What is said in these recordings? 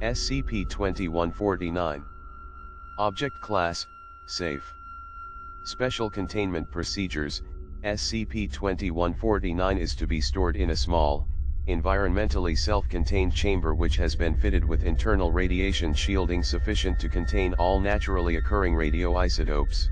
SCP-2149. Object Class, Safe. Special Containment Procedures. SCP-2149 is to be stored in a small, environmentally self-contained chamber which has been fitted with internal radiation shielding sufficient to contain all naturally occurring radioisotopes.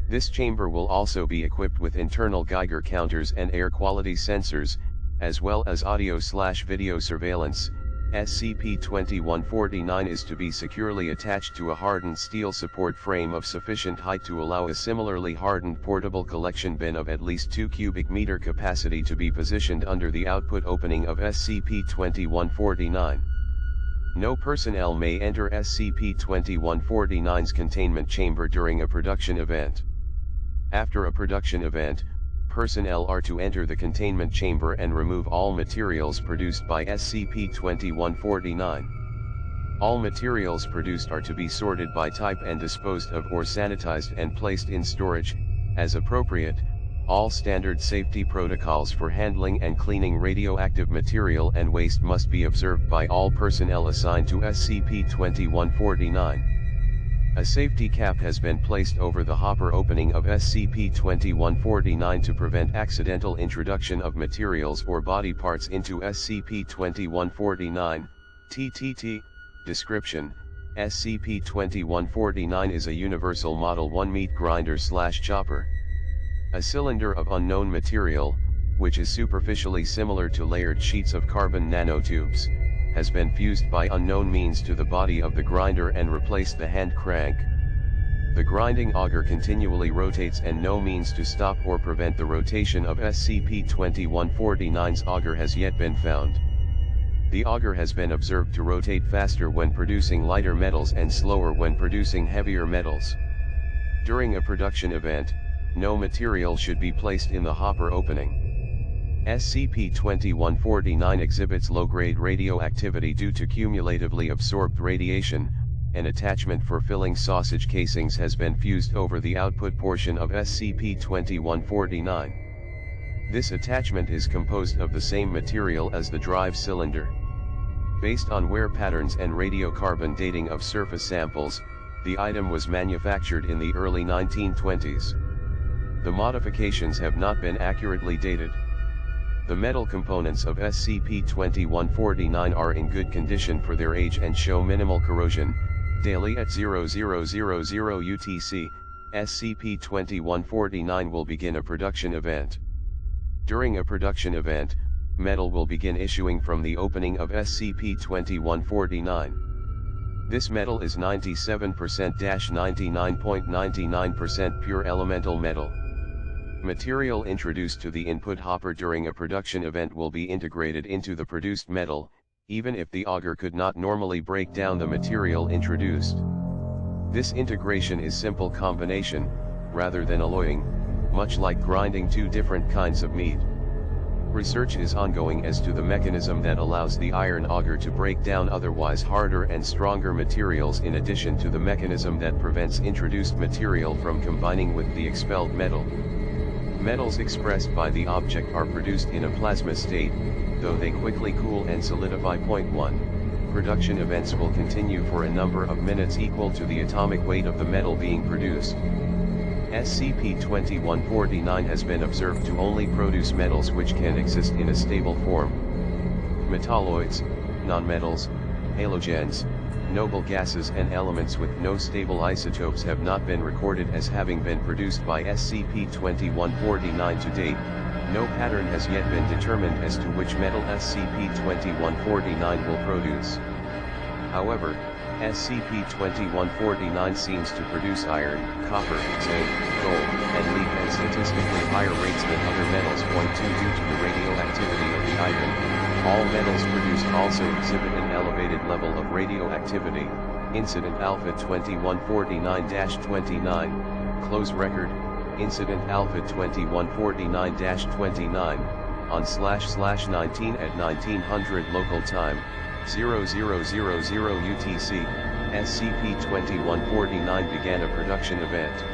This chamber will also be equipped with internal Geiger counters and air quality sensors, as well as audio/video surveillance. SCP-2149 is to be securely attached to a hardened steel support frame of sufficient height to allow a similarly hardened portable collection bin of at least 2 cubic meter capacity to be positioned under the output opening of SCP-2149. No personnel may enter SCP-2149's containment chamber during a production event. After a production event, personnel are to enter the containment chamber and remove all materials produced by SCP-2149. All materials produced are to be sorted by type and disposed of or sanitized and placed in storage, as appropriate. All standard safety protocols for handling and cleaning radioactive material and waste must be observed by all personnel assigned to SCP-2149. A safety cap has been placed over the hopper opening of SCP-2149 to prevent accidental introduction of materials or body parts into SCP-2149. TTT. Description: SCP-2149 is a Universal Model 1 meat grinder/chopper. A cylinder of unknown material, which is superficially similar to layered sheets of carbon nanotubes, has been fused by unknown means to the body of the grinder and replaced the hand crank. The grinding auger continually rotates and no means to stop or prevent the rotation of SCP-2149's auger has yet been found. The auger has been observed to rotate faster when producing lighter metals and slower when producing heavier metals. During a production event, no material should be placed in the hopper opening. SCP-2149 exhibits low-grade radioactivity due to cumulatively absorbed radiation. An attachment for filling sausage casings has been fused over the output portion of SCP-2149. This attachment is composed of the same material as the drive cylinder. Based on wear patterns and radiocarbon dating of surface samples, the item was manufactured in the early 1920s. The modifications have not been accurately dated. The metal components of SCP-2149 are in good condition for their age and show minimal corrosion. Daily at 0000 UTC, SCP-2149 will begin a production event. During a production event, metal will begin issuing from the opening of SCP-2149. This metal is 97%-99.99% pure elemental metal. Material introduced to the input hopper during a production event will be integrated into the produced metal, even if the auger could not normally break down the material introduced. This integration is simple combination, rather than alloying, much like grinding two different kinds of meat. Research is ongoing as to the mechanism that allows the iron auger to break down otherwise harder and stronger materials, in addition to the mechanism that prevents introduced material from combining with the expelled metal. Metals expressed by the object are produced in a plasma state, though they quickly cool and solidify. 1. Production events will continue for a number of minutes equal to the atomic weight of the metal being produced. SCP-2149 has been observed to only produce metals which can exist in a stable form. Metalloids, nonmetals, halogens, noble gases and elements with no stable isotopes have not been recorded as having been produced by SCP-2149 to date. No pattern has yet been determined as to which metal SCP-2149 will produce. However, SCP-2149 seems to produce iron, copper, zinc, gold, and lead at statistically higher rates than other metals. 2. Due to the radioactivity of the item, all metals produced also exhibit an elevated level of radioactivity. Incident Alpha 2149-29, close record, Incident Alpha 2149-29, on //19 at 1900 local time, 0000 UTC, SCP-2149 began a production event.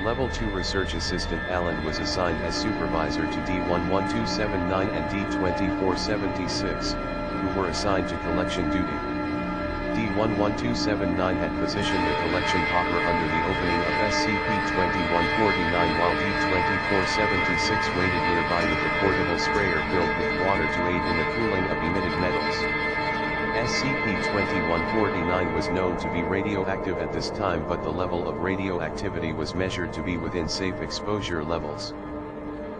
Level 2 Research Assistant Allen was assigned as supervisor to D11279 and D2476, who were assigned to collection duty. D11279 had positioned the collection hopper under the opening of SCP-2149 while D-2476 waited nearby with a portable sprayer filled with water to aid in the cooling of emitted metals. SCP-2149 was known to be radioactive at this time, but the level of radioactivity was measured to be within safe exposure levels.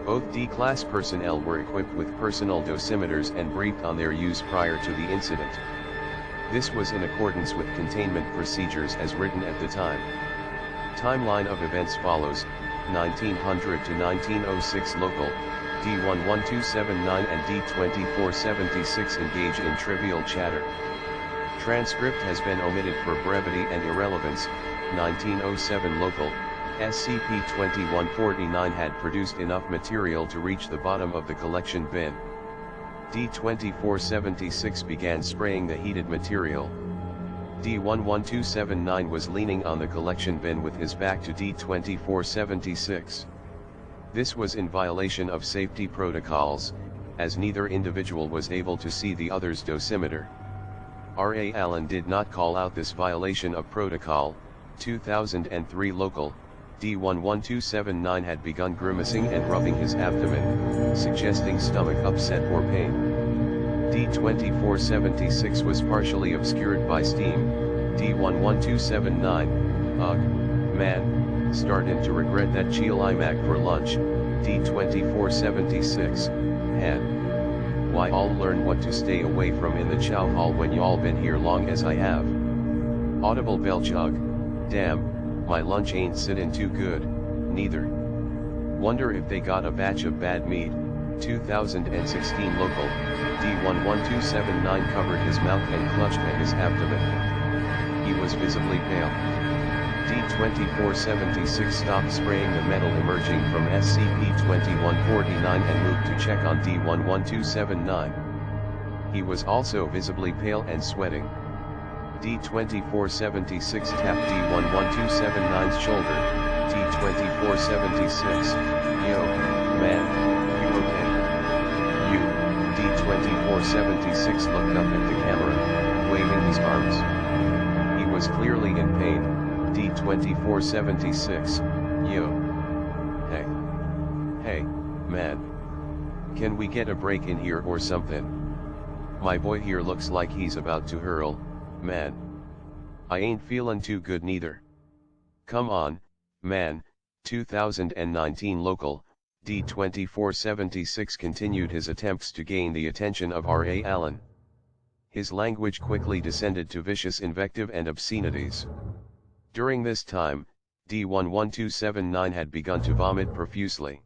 Both D-Class personnel were equipped with personal dosimeters and briefed on their use prior to the incident. This was in accordance with containment procedures as written at the time. Timeline of events follows: 1900 to 1906 local, D11279 and D2476 engage in trivial chatter. Transcript has been omitted for brevity and irrelevance. 1907 local, SCP-2149 had produced enough material to reach the bottom of the collection bin. D2476 began spraying the heated material. D11279 was leaning on the collection bin with his back to D2476. This was in violation of safety protocols, as neither individual was able to see the other's dosimeter. R.A. Allen did not call out this violation of protocol. 2003 local, D11279 had begun grimacing and rubbing his abdomen, suggesting stomach upset or pain. D2476 was partially obscured by steam. D11279, ugh, man, started to regret that chilamak for lunch. D2476, had. Why all learn what to stay away from in the chow hall when y'all been here long as I have. Audible bell jug, damn, my lunch ain't sittin' too good, neither. Wonder if they got a batch of bad meat. 2016 local, D11279 covered his mouth and clutched at his abdomen. He was visibly pale. D2476 stopped spraying the metal emerging from SCP-2149 and moved to check on D11279. He was also visibly pale and sweating. D2476 tapped D11279's shoulder. D2476, yo, man, you okay? You, D2476 looked up at the camera, waving his arms. He was clearly in pain. D2476, yo. Hey, man. Can we get a break in here or something? My boy here looks like he's about to hurl, man. I ain't feelin' too good neither. Come on, man. 2019 local, D2476 continued his attempts to gain the attention of R.A. Allen. His language quickly descended to vicious invective and obscenities. During this time, D11279 had begun to vomit profusely.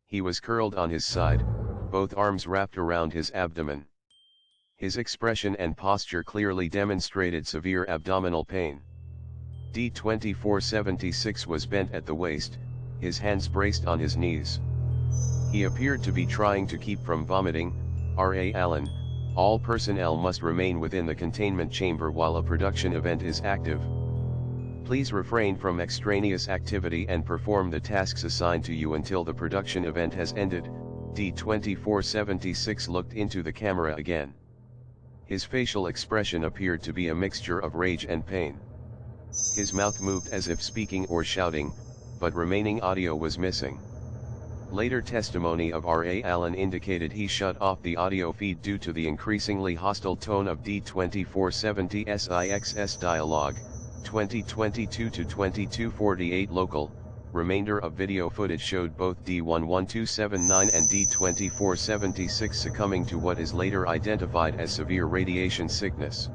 He was curled on his side, both arms wrapped around his abdomen. His expression and posture clearly demonstrated severe abdominal pain. D2476 was bent at the waist, his hands braced on his knees. He appeared to be trying to keep from vomiting. R.A. Allen, all personnel must remain within the containment chamber while a production event is active. Please refrain from extraneous activity and perform the tasks assigned to you until the production event has ended. D2476 looked into the camera again. His facial expression appeared to be a mixture of rage and pain. His mouth moved as if speaking or shouting, but remaining audio was missing. Later testimony of R.A. Allen indicated he shut off the audio feed due to the increasingly hostile tone of D2476's dialogue. 2022 to 2248 local, remainder of video footage showed both D11279 and D2476 succumbing to what is later identified as severe radiation sickness.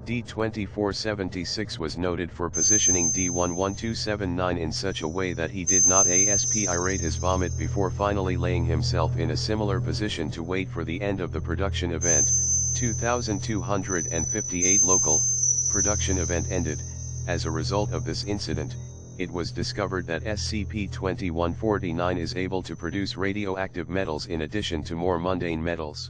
D2476 was noted for positioning D11279 in such a way that he did not aspirate his vomit before finally laying himself in a similar position to wait for the end of the production event. 2258 local, production event ended. As a result of this incident, it was discovered that SCP-2149 is able to produce radioactive metals in addition to more mundane metals.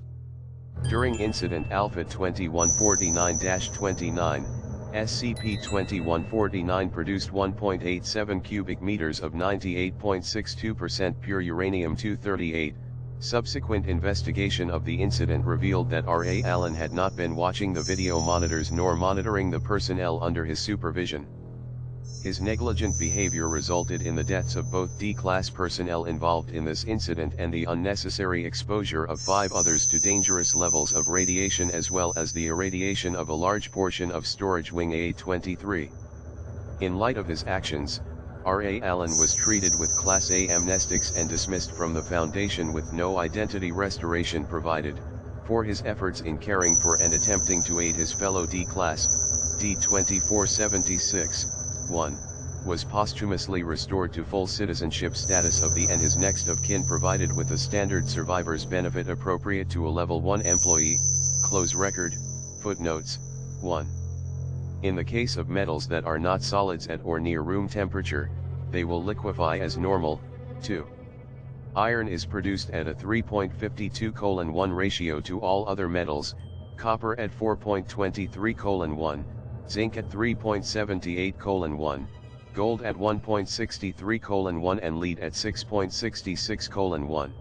During Incident Alpha 2149-29, SCP-2149 produced 1.87 cubic meters of 98.62% pure uranium-238, Subsequent investigation of the incident revealed that R.A. Allen had not been watching the video monitors nor monitoring the personnel under his supervision. His negligent behavior resulted in the deaths of both D-Class personnel involved in this incident and the unnecessary exposure of 5 others to dangerous levels of radiation, as well as the irradiation of a large portion of storage wing A-23. In light of his actions, R.A. Allen was treated with Class A amnestics and dismissed from the Foundation with no identity restoration provided, for his efforts in caring for and attempting to aid his fellow D-Class, D-2476, 1, was posthumously restored to full citizenship status of the and his next of kin provided with a standard survivor's benefit appropriate to a Level 1 employee, close record, footnotes, 1. In the case of metals that are not solids at or near room temperature, they will liquefy as normal. 2. Iron is produced at a 3.52:1 ratio to all other metals, copper at 4.23:1, zinc at 3.78:1, gold at 1.63:1 and lead at 6.66:1.